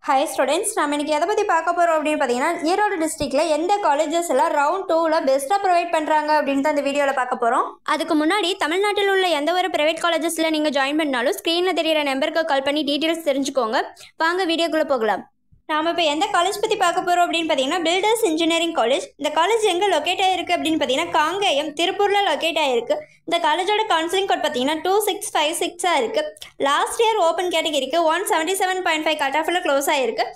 Hi students, நம்ம இன்றைக்கி எதை பற்றி பார்க்க போகிறோம் அப்படின்னு பார்த்தீங்கன்னா, ஈரோடு டிஸ்ட்ரிக்டில் எந்த காலேஜஸ் எல்லாம் ரவுண்ட் 2ல் பெஸ்ட்டாக ப்ரொவைட் பண்ணுறாங்க அப்படின்னு தான் இந்த வீடியோவில் பார்க்க போகிறோம். அதுக்கு முன்னாடி தமிழ்நாட்டில் உள்ள எந்த ஒரு ப்ரைவேட் காலேஜஸில் நீங்கள் ஜாயின் பண்ணாலும் ஸ்க்ரீனில் தெரியிற நம்பருக்கு கால் பண்ணி டீட்டெயில்ஸ் தெரிஞ்சுக்கோங்க. வாங்க வீடியோக்குள்ளே போகலாம். நாம் இப்போ எந்த காலேஜ் பற்றி பார்க்க போகிறோம் அப்படின்னு பார்த்தீங்கன்னா, பில்டர்ஸ் இன்ஜினியரிங் காலேஜ். இந்த காலேஜ் எங்கே லொக்கேட் ஆகிருக்கு அப்படின்னு பார்த்தீங்கன்னா, காங்கேயம் திருப்பூரில் லொக்கேட் ஆகிருக்கு. இந்த காலேஜோட கவுன்சிலிங் கோட் பார்த்தீங்கன்னா 2656 இருக்குது. லாஸ்ட் இயர் ஓப்பன் கேட்டகரிக்கு 177.5 கட் ஆஃபில் க்ளோஸ் ஆகிருக்கு.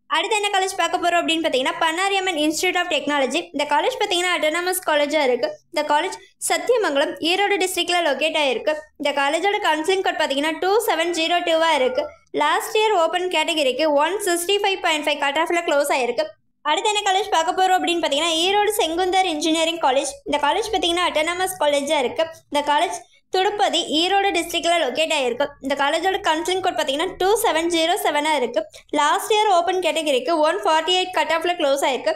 அடுத்து என்ன காலேஜ் பார்க்க போகிறோம் அப்படின்னு பார்த்தீங்கன்னா, பன்னாரியம்மன் இன்ஸ்டியூட் ஆஃப் டெக்னாலஜி. இந்த காலேஜ் பார்த்தீங்கன்னா அட்டானமஸ் காலேஜாக இருக்குது. இந்த காலேஜ் சத்தியமங்கலம் ஈரோடு டிஸ்ட்ரிக்டில் லொக்கேட் ஆகிருக்கு. இந்த காலேஜோட கவுன்சிலிங் கோட் பார்த்தீங்கன்னா 2702 இருக்குது. லாஸ்ட் இயர் ஓப்பன் கேட்டகரிக்கு 165.5 கட் ஆஃபில் க்ளோஸ் ஆகிருக்கு. அடுத்து என்ன காலேஜ் பார்க்க போகிறோம் அப்படின்னு பார்த்தீங்கன்னா, ஈரோடு செங்குந்தர் இன்ஜினியரிங் காலேஜ். இந்த காலேஜ் பார்த்தீங்கன்னா அட்டானமஸ் காலேஜாக இருக்குது. இந்த காலேஜ் துடுப்பதி ஈரோடு டிஸ்ட்ரிக்டில் லொக்கேட் ஆகிருக்கு. இந்த காலேஜோட கவுன்சிலிங் கோட் பார்த்தீங்கன்னா 2707 இருக்குது. லாஸ்ட் இயர் ஓப்பன் கேட்டகரிக்கு 148 கட் ஆஃபில் க்ளோஸ் ஆகிருக்கு.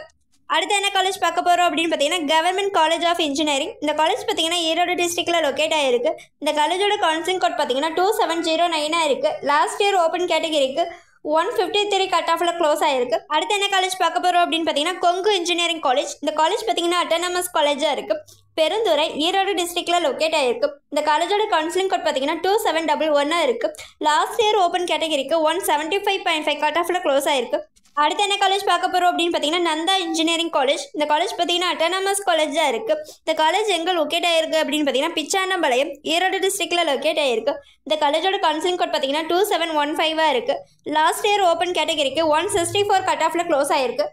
அடுத்து என்ன காலேஜ் பார்க்க போகிறோம் அப்படின்னு பார்த்தீங்கன்னா, கவர்மெண்ட் காலேஜ் ஆஃப் இன்ஜினியரிங். இந்த காலேஜ் பார்த்தீங்கன்னா ஈரோடு டிஸ்ட்ரிக்டில் லொக்கேட் ஆகிருக்கு. இந்த காலேஜோட கவுன்சிலிங் கோட் பார்த்தீங்கன்னா 2709 இருக்குது. லாஸ்ட் இயர் ஓப்பன் கேட்டகரிக்கு 153 கட் ஆஃபில் க்ளோஸ் ஆகிருக்கு. அடுத்து என்ன காலேஜ் பார்க்க போகிறோம் அப்படின்னு பார்த்தீங்கன்னா, கொங்கு இன்ஜினியரிங் காலேஜ். இந்த காலேஜ் பார்த்தீங்கன்னா அட்டானமஸ் காலேஜாக இருக்குது. பெருந்துறை ஈரோடு டிஸ்ட்ரிக்டில் லொக்கேட் ஆகிருக்கு. இந்த காலேஜோட கவுன்சிலிங் கோட் பார்த்தீங்கன்னா 2711 இருக்குது. லாஸ்ட் இயர் ஓப்பன் கேட்டகரிக்கு 175.5 கட் ஆஃபில் க்ளோஸ் ஆகிருக்கு. அடுத்து என்ன காலேஜ் பார்க்க போகிறோம் அப்படின்னு பார்த்தீங்கன்னா, நந்தா இன்ஜினியரிங் காலேஜ். இந்த காலேஜ் பார்த்தீங்கன்னா அட்டானமஸ் காலேஜாக இருக்குது. இந்த காலேஜ் எங்கே லொக்கேட் ஆகிருக்கு அப்படின்னு பார்த்தீங்கன்னா, பிச்சானம்பாளையம் ஈரோடு டிஸ்ட்ரிக்டில் லொக்கேட் ஆகிருக்கு. இந்த காலேஜோட கவுன்சிலிங் கோட் பார்த்தீங்கன்னா 2715 இருக்குது. லாஸ்ட் இயர் ஓப்பன் கேட்டகரிக்கு 164 கட் ஆஃபில் க்ளோஸ் ஆகிருக்கு.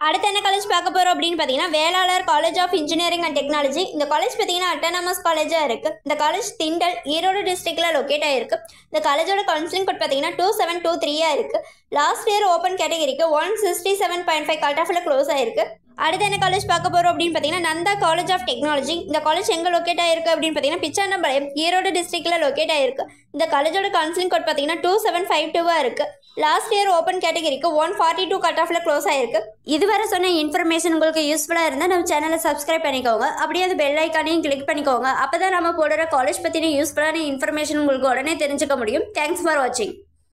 அடுத்து என்ன காலேஜ் பார்க்க போகிறோம் அப்படின்னு பார்த்தீங்கன்னா, Velalar college of engineering and technology. இந்த காலேஜ் பார்த்தீங்கன்னா அட்டானமஸ் காலேஜாக இருக்குது. இந்த காலேஜ் திண்டல் ஈரோடு டிஸ்ட்ரிக்டில் லொக்கேட் ஆகிருக்கு. இந்த காலேஜோட கவுன்சிலிங் கோட் பார்த்தீங்கன்னா 2723 இருக்குது. லாஸ்ட் இயர் ஓப்பன் கேட்டகரிக்கு 167.5 கட் ஆஃபில் க்ளோஸ் ஆகிருக்கு. அடுத்து என்ன காலேஜ் பார்க்க போகிறோம் அப்படின்னு பார்த்தீங்கன்னா, நந்தா காலேஜ் ஆஃப் டெக்னாலஜி. இந்த காலேஜ் எங்கே லொக்கேட் ஆகிருக்கு அப்படின்னு பார்த்தீங்கன்னா, பிச்சானம்பாளையம் ஈரோடு டிஸ்ட்ரிக்டில் லொக்கேட் ஆகிருக்கு. இந்த காலேஜோட கவுன்சிலிங் கோட் பார்த்தீங்கன்னா 2752 இருக்குது. லாஸ்ட் இயர் ஓப்பன் கேட்டகரிக்கு 142 கட் ஆஃபில் க்ளோஸ் ஆகிருக்கு. இதுவரை சொன்ன இன்ஃபர்மேஷன் உங்களுக்கு யூஸ்ஃபுல்லாக இருந்தால் நம்ம சேனலை சப்ஸ்கிரைப் பண்ணிக்கோங்க. அப்படியே அந்த பெல் ஐக்கானையும் கிளிக் பண்ணிக்கோங்க. அப்போ தான் நம்ம போடுற காலேஜ் பற்றின யூஸ்ஃபுல்லான இன்ஃபர்மேஷன் உங்களுக்கு உடனே தெரிஞ்சுக்க முடியும். தேங்க்ஸ் ஃபார் வாட்சிங்.